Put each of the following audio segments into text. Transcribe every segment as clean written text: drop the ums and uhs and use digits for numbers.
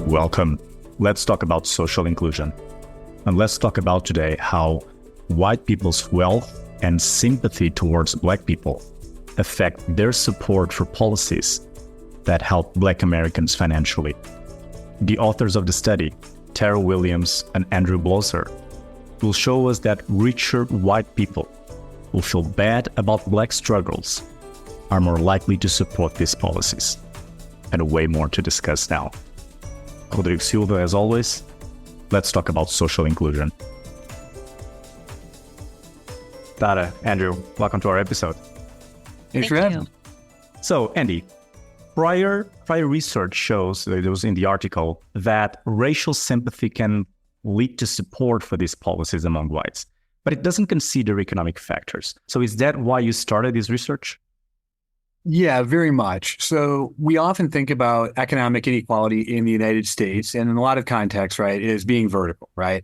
Welcome. Let's talk about social inclusion. And let's talk about today how white people's wealth and sympathy towards Black people affect their support for policies that help Black Americans financially. The authors of the study, Tarah Williams and Andrew Bloeser, will show us that richer white people who feel bad about Black struggles are more likely to support these policies. And way more to discuss now. Rodrigo Silva, as always, let's talk about social inclusion. Tarah, Andrew, welcome to our episode. Thanks for having me. So, Andy, prior research shows, it was in the article, that racial sympathy can lead to support for these policies among whites, but it doesn't consider economic factors. So is that why you started this research? Yeah, very much. So we often think about economic inequality in the United States, and in a lot of contexts, right, is being vertical, right?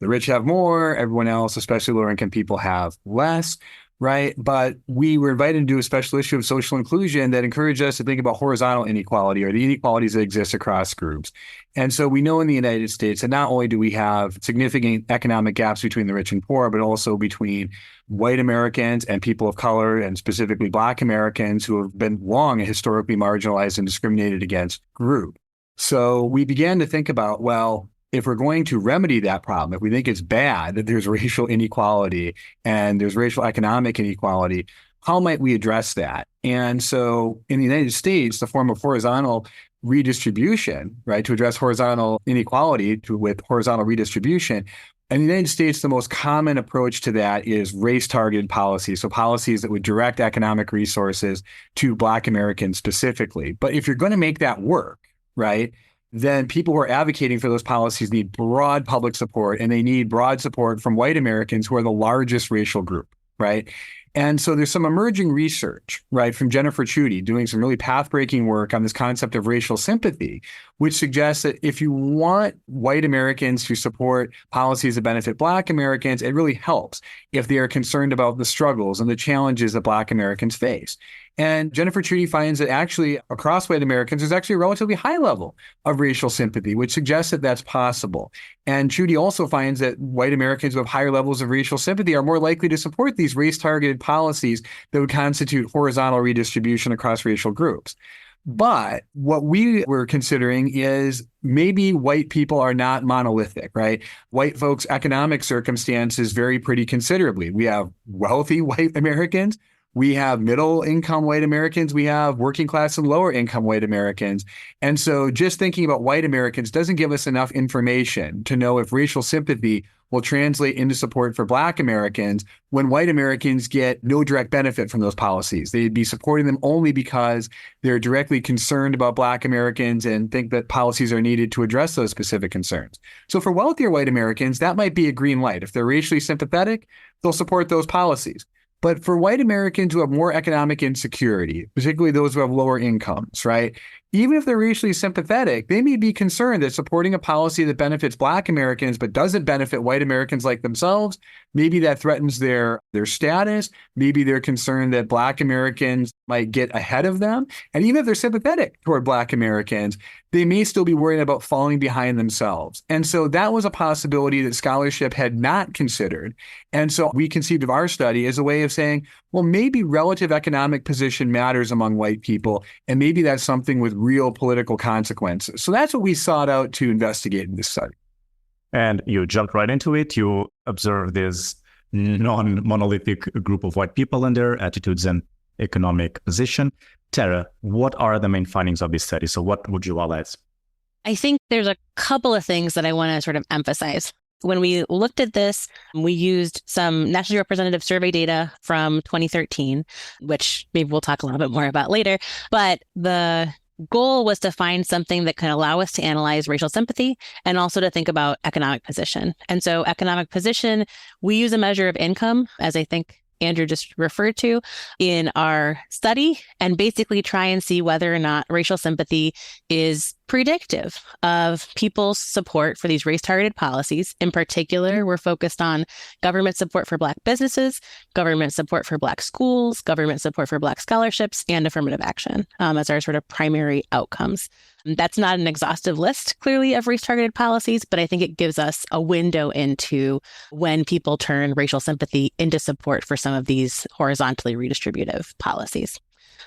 The rich have more, everyone else, especially lower income people, have less, right? But we were invited to do a special issue of social inclusion that encouraged us to think about horizontal inequality, or the inequalities that exist across groups. And so we know in the United States that not only do we have significant economic gaps between the rich and poor, but also between white Americans and people of color, and specifically Black Americans, who have been long a historically marginalized and discriminated against group. So we began to think about, well, if we're going to remedy that problem, if we think it's bad that there's racial inequality and there's racial economic inequality, how might we address that? And so in the United States, the form of horizontal redistribution, right, to address horizontal inequality with horizontal redistribution, in the United States, the most common approach to that is race-targeted policies, so policies that would direct economic resources to Black Americans specifically. But if you're going to make that work, right, then people who are advocating for those policies need broad public support, and they need broad support from white Americans, who are the largest racial group, right? And so there's some emerging research, right, from Jennifer Chudy doing some really path-breaking work on this concept of racial sympathy, which suggests that if you want white Americans to support policies that benefit Black Americans, it really helps if they are concerned about the struggles and the challenges that Black Americans face. And Jennifer Chudy finds that actually across white Americans, there's actually a relatively high level of racial sympathy, which suggests that that's possible. And Chudy also finds that white Americans with higher levels of racial sympathy are more likely to support these race-targeted policies that would constitute horizontal redistribution across racial groups. But what we were considering is maybe white people are not monolithic, right? White folks' economic circumstances vary pretty considerably. We have wealthy white Americans. We have middle income white Americans. We have working class and lower income white Americans. And so just thinking about white Americans doesn't give us enough information to know if racial sympathy will translate into support for Black Americans when white Americans get no direct benefit from those policies. They'd be supporting them only because they're directly concerned about Black Americans and think that policies are needed to address those specific concerns. So for wealthier white Americans, that might be a green light. If they're racially sympathetic, they'll support those policies. But for white Americans who have more economic insecurity, particularly those who have lower incomes, right, even if they're racially sympathetic, they may be concerned that supporting a policy that benefits Black Americans but doesn't benefit white Americans like themselves, maybe that threatens their status. Maybe they're concerned that Black Americans might get ahead of them. And even if they're sympathetic toward Black Americans, they may still be worried about falling behind themselves. And so that was a possibility that scholarship had not considered. And so we conceived of our study as a way of saying, well, maybe relative economic position matters among white people, and maybe that's something with real political consequences. So that's what we sought out to investigate in this study. And you jumped right into it. You observed this non-monolithic group of white people and their attitudes and economic position. Tarah, what are the main findings of this study? So what would you highlight? I think there's a couple of things that I want to sort of emphasize. When we looked at this, we used some nationally representative survey data from 2013, which maybe we'll talk a little bit more about later. But the goal was to find something that can allow us to analyze racial sympathy and also to think about economic position. And so economic position, we use a measure of income, as I think Andrew just referred to, in our study, and basically try and see whether or not racial sympathy is predictive of people's support for these race-targeted policies. In particular, we're focused on government support for Black businesses, government support for Black schools, government support for Black scholarships, and affirmative action as our sort of primary outcomes. That's not an exhaustive list, clearly, of race-targeted policies, but I think it gives us a window into when people turn racial sympathy into support for some of these horizontally redistributive policies.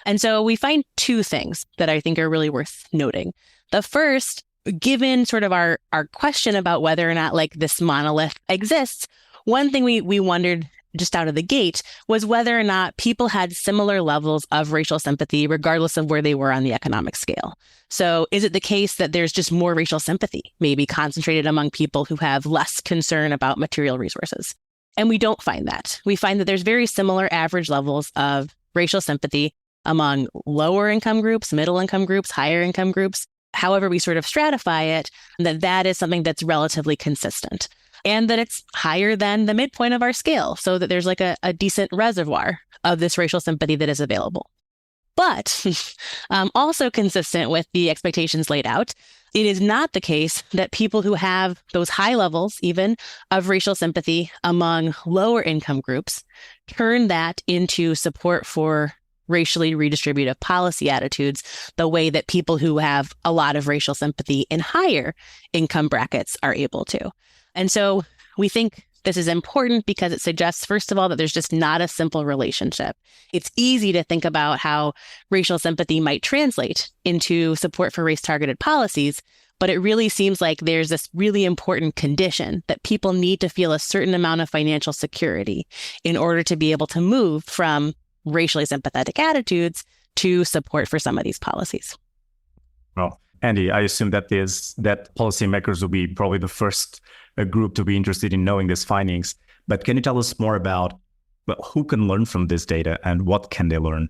And so we find two things that I think are really worth noting. The first, given sort of our question about whether or not like this monolith exists, one thing we wondered just out of the gate was whether or not people had similar levels of racial sympathy, regardless of where they were on the economic scale. So is it the case that there's just more racial sympathy, maybe concentrated among people who have less concern about material resources? And we don't find that. We find that there's very similar average levels of racial sympathy among lower income groups, middle income groups, higher income groups. However we sort of stratify it, that is something that's relatively consistent. And that it's higher than the midpoint of our scale, so that there's like a decent reservoir of this racial sympathy that is available. But also consistent with the expectations laid out, it is not the case that people who have those high levels, even, of racial sympathy among lower income groups, turn that into support for racially redistributive policy attitudes the way that people who have a lot of racial sympathy in higher income brackets are able to. And so we think this is important because it suggests, first of all, that there's just not a simple relationship. It's easy to think about how racial sympathy might translate into support for race-targeted policies, but it really seems like there's this really important condition that people need to feel a certain amount of financial security in order to be able to move from racially sympathetic attitudes to support for some of these policies. Well, Andy, I assume that policymakers will be probably the first group to be interested in knowing these findings. But can you tell us more about who can learn from this data and what can they learn?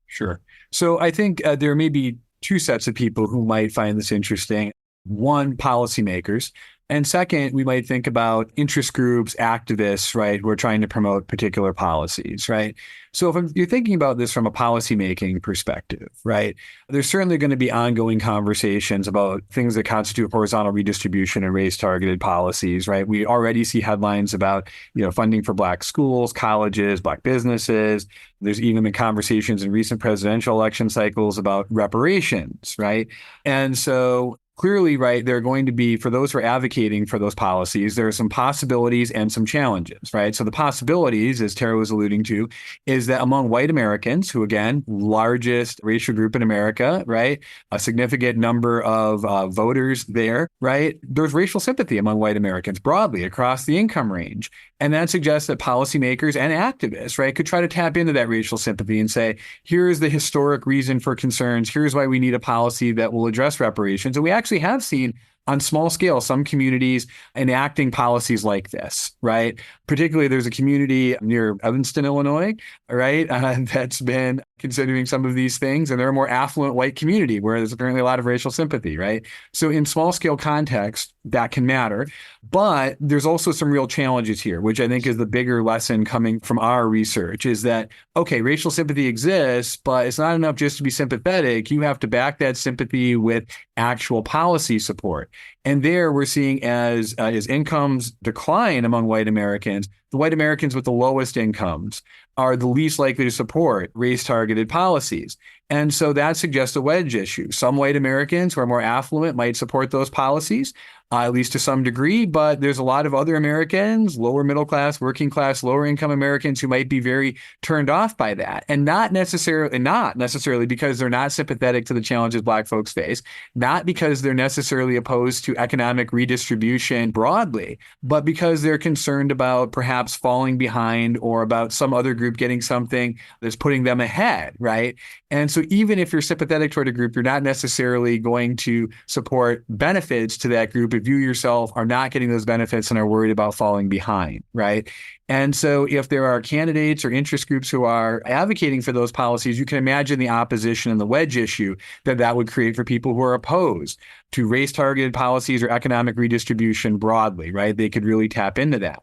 Sure. So I think there may be two sets of people who might find this interesting. One, policymakers. And second, we might think about interest groups, activists, right, who are trying to promote particular policies, right? So if you're thinking about this from a policymaking perspective, right, there's certainly going to be ongoing conversations about things that constitute horizontal redistribution and race-targeted policies, right? We already see headlines about, funding for Black schools, colleges, Black businesses. There's even been conversations in recent presidential election cycles about reparations, right? And so clearly, right, there are going to be, for those who are advocating for those policies, there are some possibilities and some challenges, right? So the possibilities, as Tarah was alluding to, is that among white Americans, who again, largest racial group in America, right, a significant number of voters there, right, there's racial sympathy among white Americans broadly across the income range. And that suggests that policymakers and activists, right, could try to tap into that racial sympathy and say, here's the historic reason for concerns. Here's why we need a policy that will address reparations. And we actually have seen on small scale some communities enacting policies like this, right? Particularly, there's a community near Evanston, Illinois, right, that's been considering some of these things. And they're a more affluent white community where there's apparently a lot of racial sympathy, right? So in small scale context, that can matter. But there's also some real challenges here, which I think is the bigger lesson coming from our research, is that, okay, racial sympathy exists, but it's not enough just to be sympathetic. You have to back that sympathy with actual policy support. And there we're seeing as incomes decline among white Americans, the white Americans with the lowest incomes are the least likely to support race-targeted policies. And so that suggests a wedge issue. Some white Americans who are more affluent might support those policies, at least to some degree, but there's a lot of other Americans, lower middle class, working class, lower income Americans who might be very turned off by that. And not necessarily because they're not sympathetic to the challenges Black folks face, not because they're necessarily opposed to economic redistribution broadly, but because they're concerned about perhaps falling behind or about some other group getting something that's putting them ahead, right? And so even if you're sympathetic toward a group, you're not necessarily going to support benefits to that group if you yourself are not getting those benefits and are worried about falling behind, right? And so if there are candidates or interest groups who are advocating for those policies, you can imagine the opposition and the wedge issue that would create for people who are opposed to race-targeted policies or economic redistribution broadly, right? They could really tap into that.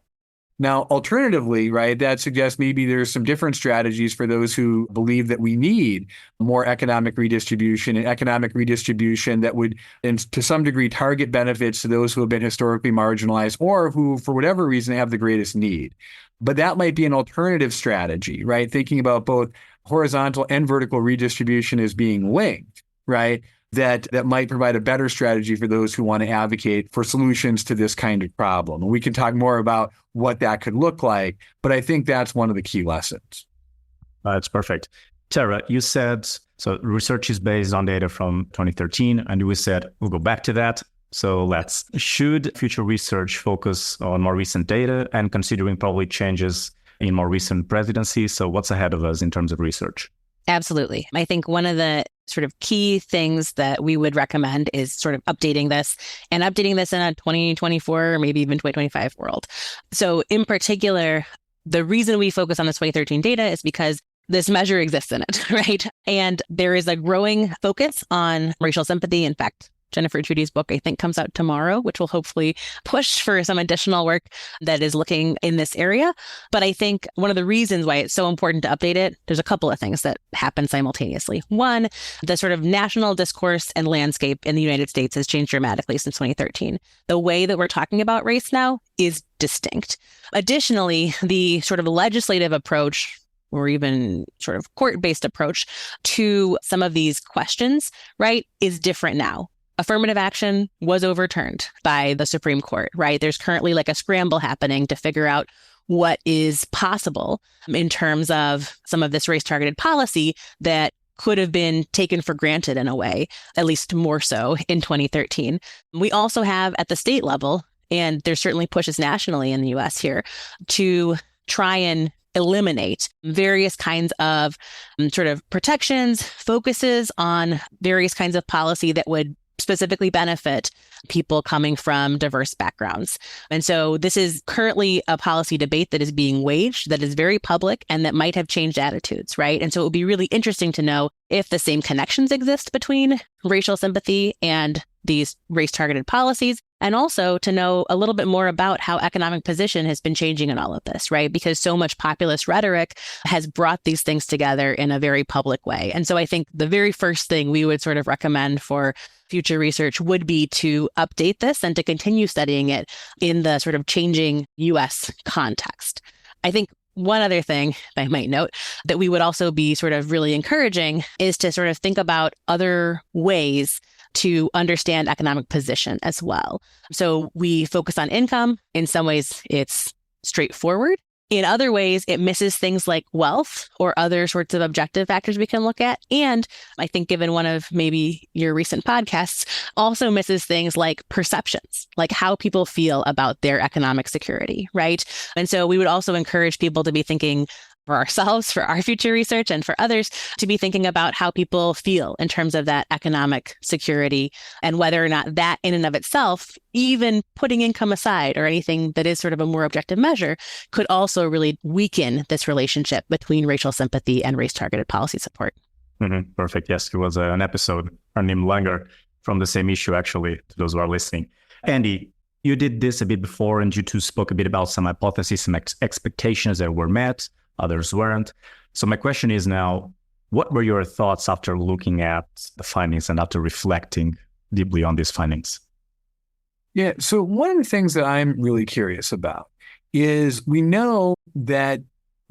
Now, alternatively, right, that suggests maybe there's some different strategies for those who believe that we need more economic redistribution and economic redistribution that would, to some degree, target benefits to those who have been historically marginalized or who, for whatever reason, have the greatest need. But that might be an alternative strategy, right? Thinking about both horizontal and vertical redistribution as being linked, right? That might provide a better strategy for those who want to advocate for solutions to this kind of problem. And we can talk more about what that could look like, but I think that's one of the key lessons. That's perfect. Tarah, you said, so research is based on data from 2013, and we said we'll go back to that. So should future research focus on more recent data and considering probably changes in more recent presidencies? So what's ahead of us in terms of research? Absolutely. I think one of the sort of key things that we would recommend is sort of updating this in a 2024 or maybe even 2025 world. So in particular, the reason we focus on this 2013 data is because this measure exists in it, right? And there is a growing focus on racial sympathy. In fact, Jennifer Trudy's book, I think, comes out tomorrow, which will hopefully push for some additional work that is looking in this area. But I think one of the reasons why it's so important to update it, there's a couple of things that happen simultaneously. One, the sort of national discourse and landscape in the United States has changed dramatically since 2013. The way that we're talking about race now is distinct. Additionally, the sort of legislative approach or even sort of court-based approach to some of these questions, right, is different now. Affirmative action was overturned by the Supreme Court, right? There's currently like a scramble happening to figure out what is possible in terms of some of this race-targeted policy that could have been taken for granted in a way, at least more so in 2013. We also have at the state level, and there's certainly pushes nationally in the US here, to try and eliminate various kinds of sort of protections, focuses on various kinds of policy that would specifically benefit people coming from diverse backgrounds. And so this is currently a policy debate that is being waged, that is very public, and that might have changed attitudes, right? And so it would be really interesting to know if the same connections exist between racial sympathy and these race-targeted policies, and also to know a little bit more about how economic position has been changing in all of this, right? Because so much populist rhetoric has brought these things together in a very public way. And so I think the very first thing we would sort of recommend for future research would be to update this and to continue studying it in the sort of changing US context. I think one other thing I might note that we would also be sort of really encouraging is to sort of think about other ways to understand economic position as well. So we focus on income. In some ways, it's straightforward. In other ways, it misses things like wealth or other sorts of objective factors we can look at. And I think given one of maybe your recent podcasts, also misses things like perceptions, like how people feel about their economic security, right? And so we would also encourage people to be thinking for ourselves, for our future research, and for others to be thinking about how people feel in terms of that economic security and whether or not that in and of itself, even putting income aside or anything that is sort of a more objective measure, could also really weaken this relationship between racial sympathy and race-targeted policy support. Mm-hmm. Perfect. Yes, there was an episode, Arnim Langer, from the same issue, actually, to those who are listening. Andy, you did this a bit before, and you two spoke a bit about some hypotheses, some expectations that were met, others weren't. So my question is now, what were your thoughts after looking at the findings and after reflecting deeply on these findings? Yeah, so one of the things that I'm really curious about is we know that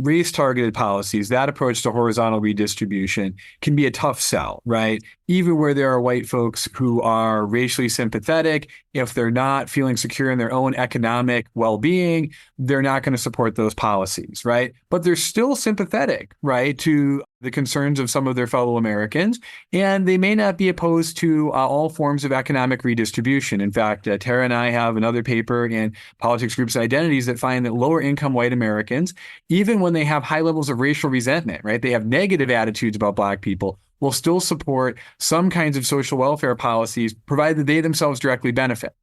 race-targeted policies, that approach to horizontal redistribution, can be a tough sell, right? Even where there are white folks who are racially sympathetic, if they're not feeling secure in their own economic well-being, they're not going to support those policies, right? But they're still sympathetic, right, to the concerns of some of their fellow Americans, and they may not be opposed to all forms of economic redistribution. In fact, Tarah and I have another paper in Politics, Groups, and Identities that find that lower-income white Americans, even when they have high levels of racial resentment, right, they have negative attitudes about Black people, will still support some kinds of social welfare policies, provided they themselves directly benefit.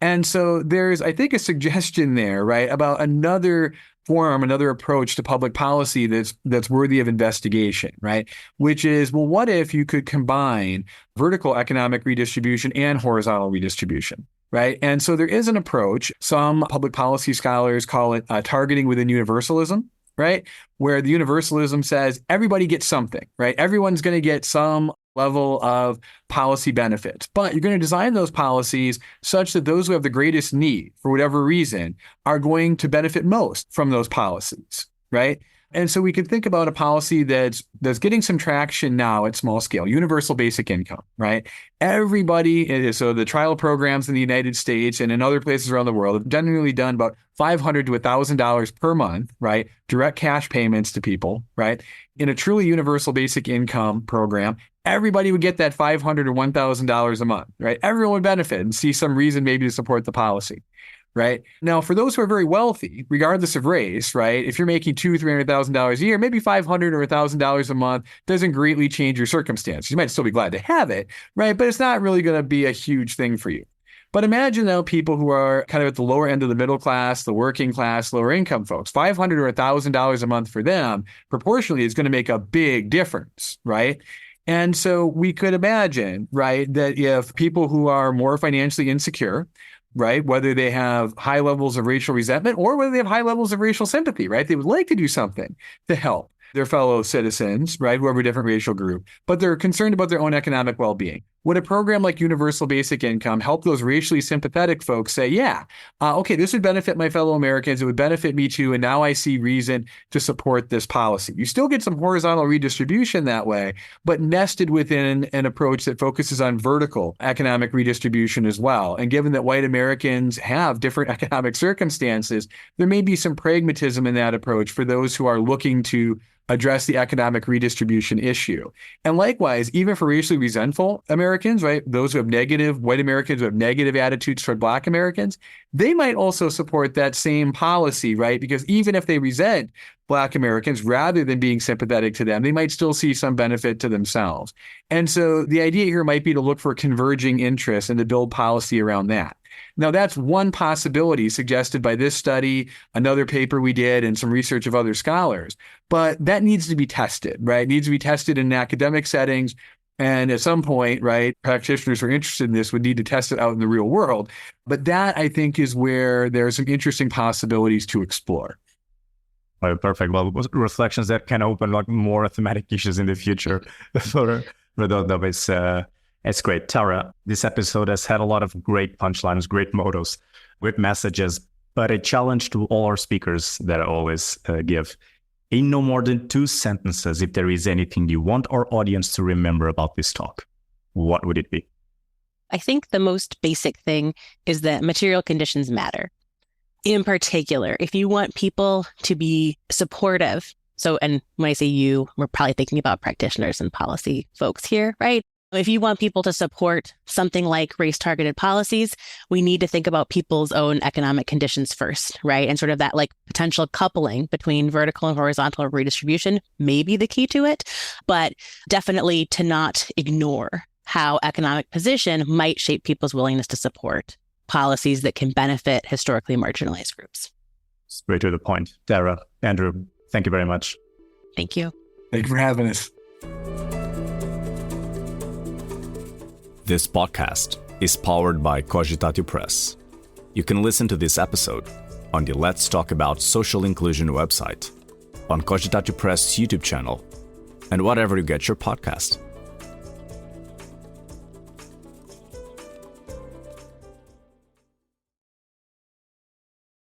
And so there's, I think, a suggestion there, right, about another form, another approach to public policy that's worthy of investigation, right? Which is, well, what if you could combine vertical economic redistribution and horizontal redistribution? right? And so there is an approach. Some public policy scholars call it targeting within universalism, right? Where the universalism says everybody gets something, right? Everyone's going to get some level of policy benefits, but you're going to design those policies such that those who have the greatest need for whatever reason are going to benefit most from those policies, right? And so we could think about a policy that's getting some traction now at small scale, universal basic income, right? Everybody, so the trial programs in the United States and in other places around the world have generally done about $500 to $1,000 per month, right? Direct cash payments to people, right? In a truly universal basic income program, everybody would get that $500 or $1,000 a month, right? Everyone would benefit and see some reason maybe to support the policy. Right. Now, for those who are very wealthy, regardless of race, right, if you're making $200,000 to $300,000 a year, maybe $500 or $1,000 a month doesn't greatly change your circumstances. You might still be glad to have it, right? But it's not really going to be a huge thing for you. But imagine now people who are kind of at the lower end of the middle class, the working class, lower income folks, $500 or $1,000 a month for them proportionally is going to make a big difference, right? And so we could imagine, right, that if people who are more financially insecure, right, whether they have high levels of racial resentment or whether they have high levels of racial sympathy, right, they would like to do something to help their fellow citizens, right, who have a different racial group, but they're concerned about their own economic well-being. Would a program like universal basic income help those racially sympathetic folks say, yeah, okay, this would benefit my fellow Americans, it would benefit me too, and now I see reason to support this policy. You still get some horizontal redistribution that way, but nested within an approach that focuses on vertical economic redistribution as well. And given that white Americans have different economic circumstances, there may be some pragmatism in that approach for those who are looking to address the economic redistribution issue. And likewise, even for racially resentful Americans, right, those who have white Americans who have negative attitudes toward Black Americans, they might also support that same policy, right? Because even if they resent Black Americans, rather than being sympathetic to them, they might still see some benefit to themselves. And so the idea here might be to look for converging interests and to build policy around that. Now, that's one possibility suggested by this study, another paper we did, and some research of other scholars. But that needs to be tested, right? It needs to be tested in academic settings. And at some point, right, practitioners who are interested in this would need to test it out in the real world. But that, I think, is where there are some interesting possibilities to explore. Oh, perfect. Well, reflections that can open like more thematic issues in the future for those of us. It's great. Tarah, this episode has had a lot of great punchlines, great mottos, great messages, but a challenge to all our speakers that I always give. In no more than 2 sentences, if there is anything you want our audience to remember about this talk, what would it be? I think the most basic thing is that material conditions matter. In particular, if you want people to be supportive, and when I say you, we're probably thinking about practitioners and policy folks here, right? If you want people to support something like race-targeted policies, we need to think about people's own economic conditions first, right? And sort of that like potential coupling between vertical and horizontal redistribution may be the key to it, but definitely to not ignore how economic position might shape people's willingness to support policies that can benefit historically marginalized groups. Straight to the point. Tarah, Andrew, thank you very much. Thank you. Thank you for having us. This podcast is powered by Cogitative Press. You can listen to this episode on the Let's Talk About Social Inclusion website, on Cogitative Press YouTube channel, and whatever you get your podcast.